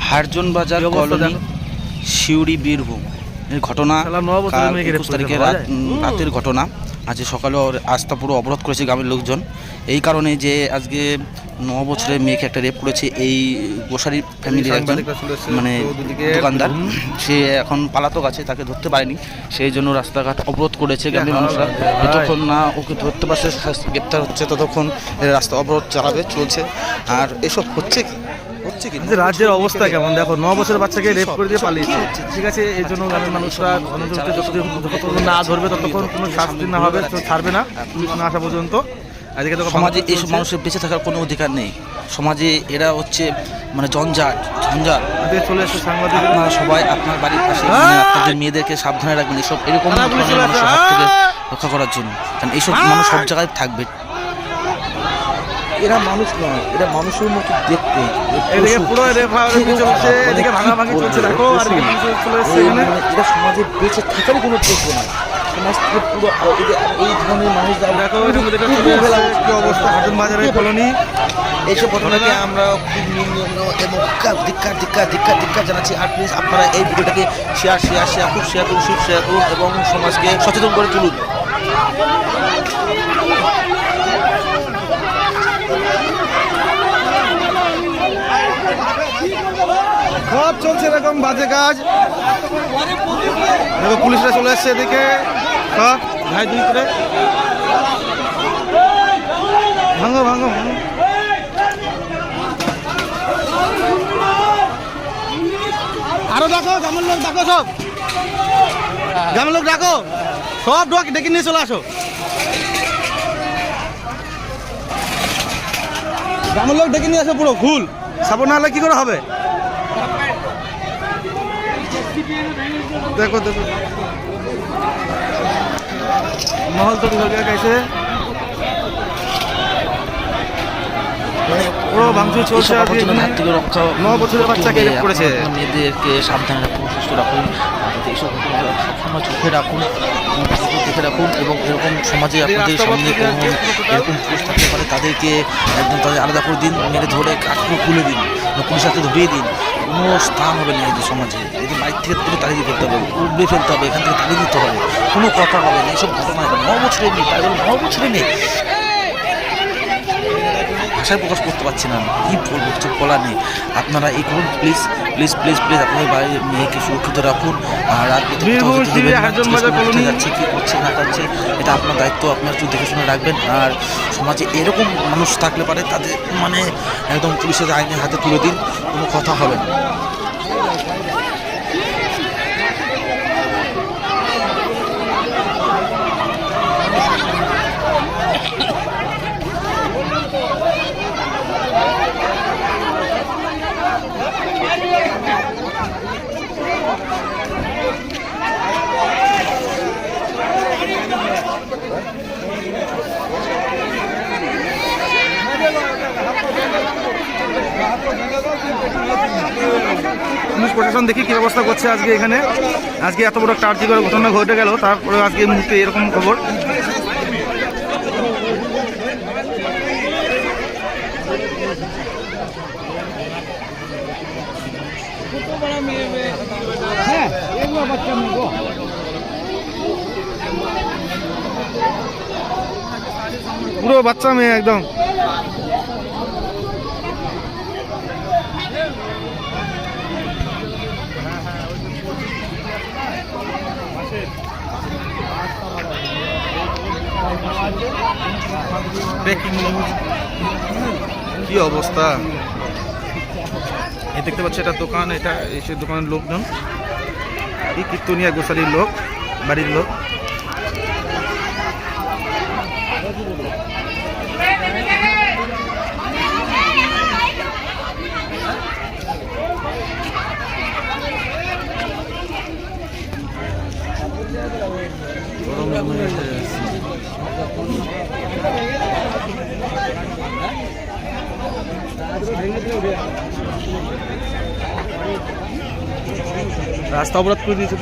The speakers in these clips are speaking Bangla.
হারজন বাজার কলোনি, সিউড়ি, বীরভূম এর ঘটনা। 21 তারিখে রাতের ঘটনা। আজ সকালে রাস্তা পুরো অবরোধ করেছে গ্রামের লোকজন, এই কারণে যে আজকে 9 বছরের মেয়েকে একটা রেপ করেছে এই গোসারি ফ্যামিলির একজন মানে দোকানদার। সে এখন পালাতক আছে, তাকে ধরতে পারেনি, সেই জন্য রাস্তাঘাট অবরোধ করেছে গ্রামের মানুষরা। যতক্ষণ না ওকে ধরতে পারছে, গ্রেপ্তার হচ্ছে, ততক্ষণ রাস্তা অবরোধ চলছে। আর এসব হচ্ছে কি রাজ্যের অবস্থা কেমন দেখো, 9 বছরের বাচ্চাকে রেপ করে দিয়ে পালিয়েছে। ঠিক আছে, এই জন্য গ্রামের মানুষরা যতক্ষণ না ধরবে ততক্ষণ কোনো শাস্তি না হবে, ছাড়বে না পুলিশ না আসা পর্যন্ত। আজকে সমাজে এইসব মানুষের বেঁচে থাকার কোনো অধিকার নেই। সমাজে এরা হচ্ছে মানে ঝঞ্ঝাট চলে এসে সাংবাদিক। আপনারা সবাই আপনার বাড়ির পাশে আপনাদের মেয়েদেরকে সাবধানে রাখবেন এসব এরকম মানুষের হাত থেকে রক্ষা করার জন্য, কারণ এইসব মানুষ সব জায়গায় থাকবে। এরা মানুষ নয়, এরা মানুষের মতো দেখতে। এরা সমাজে বেঁচে থাকারই কোনো যোগ্য নয়। সমাজ থেকে পুরো এই ধরনের মানুষ অবস্থা বাজারের কলোনি। এইসব ঘটনাকে আমরা খুব নিম্ন এবং ধিক্কার জানাচ্ছি। আর প্লিজ আপনারা এই ভিডিওটাকে শেয়ার করুন এবং সমাজকে সচেতন করে তুলুন। সব চলছে এরকম বাজে কাজ। দেখো পুলিশরা চলে আসছে এদিকে, সব ভাই দুই করে ভাঙো। আরো দেখো গ্রামের লোক, দেখো সব গ্রামের লোক ডাকো, সব ডেকে নিয়ে চলে আসো। গ্রামের লোক ডেকে নিয়ে আসো, পুরো ফুল সাপোর্ট না হলে কি করে হবে। দেখো মহল তৈরি হয়ে গেছে, পুরো ভাঙচুর চলছে। 9 বছরের বাচ্চাকে রেপ করেছে। মেয়েদেরকে সাবধানে রাখুন, সুস্থ রাখুন, এইসব সবসময় চোখে রাখুন এবং এরকম সমাজে আপনাদের সামনে এরকম পুরুষ থাকতে পারে, তাদেরকে একদম তাদের আলাদা করে দিন, মেরে ধরে কাঠপুরো খুলে দিন, পুলিশের হাতে ধরিয়ে দিন। কোনো স্থান হবে না এদের সমাজে। এদের বাড়ির থেকে তুলে তাড়িয়ে ফেলতে হবে, উড়ে ফেলতে হবে, এখান থেকে তাড়িয়ে দিতে হবে। কোনো কথা হবে না এইসব ঘটনা। 9 বছরের মেয়ে, তাই বলে 9 বছরের মেয়ে, ভাষায় প্রকাশ করতে পারছি না, কি বলবো, কিছু বলার নেই। আপনারা এই করুন প্লিজ আপনাদের বাড়ির মেয়েকে সুরক্ষিত রাখুন। আর যাচ্ছে কি করছে না করছে এটা আপনার দায়িত্ব, আপনার একটু দেখে শুনে রাখবেন। আর সমাজে এরকম মানুষ থাকলে পারে তাদের মানে একদম পুলিশের আইনের হাতে তুলে দিন, কোনো কথা হবে না। পুলিশ প্রশাসন দেখি কি ব্যবস্থা করছে আজকে এখানে। আজকে এত বড় কার্যকর ঘটনা ঘটে গেল, তারপরে আজকে মুহূর্তে এরকম খবর। পুরো বাচ্চা মেয়ে একদম। ব্রেকিং নিউজ, কি অবস্থা। এই দেখতে পাচ্ছি এটা দোকান, এটা এসে দোকানের লোকজন, এই কীর্তনিয়া গোসালির লোক, বাড়ির লোক। রাস্তা অবরোধ করে দিয়েছে।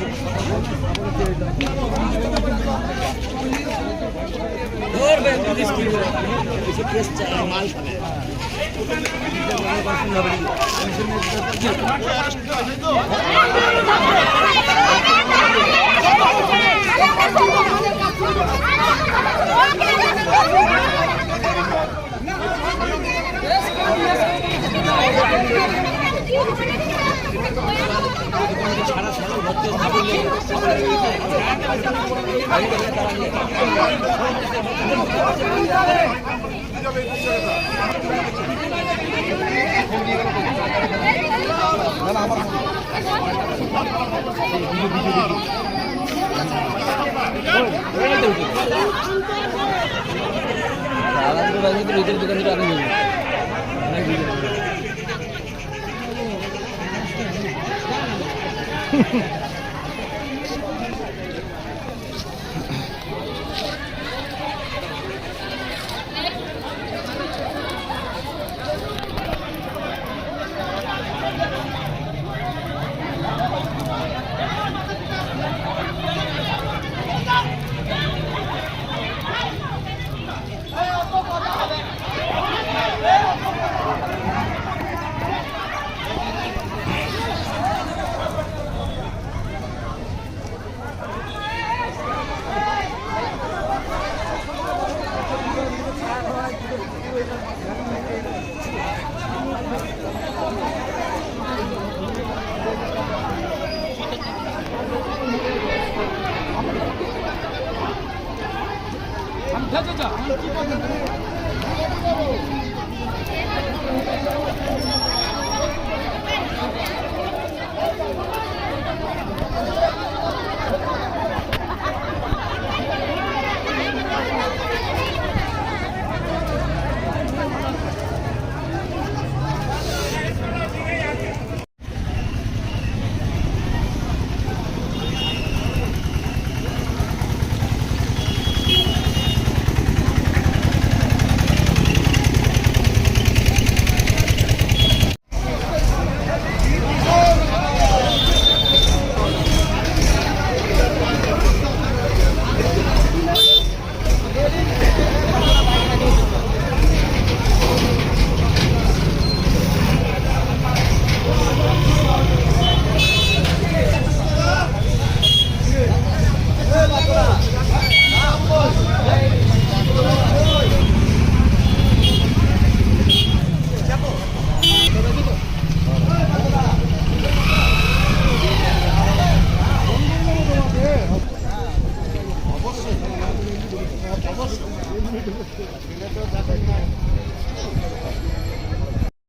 অবশ্যই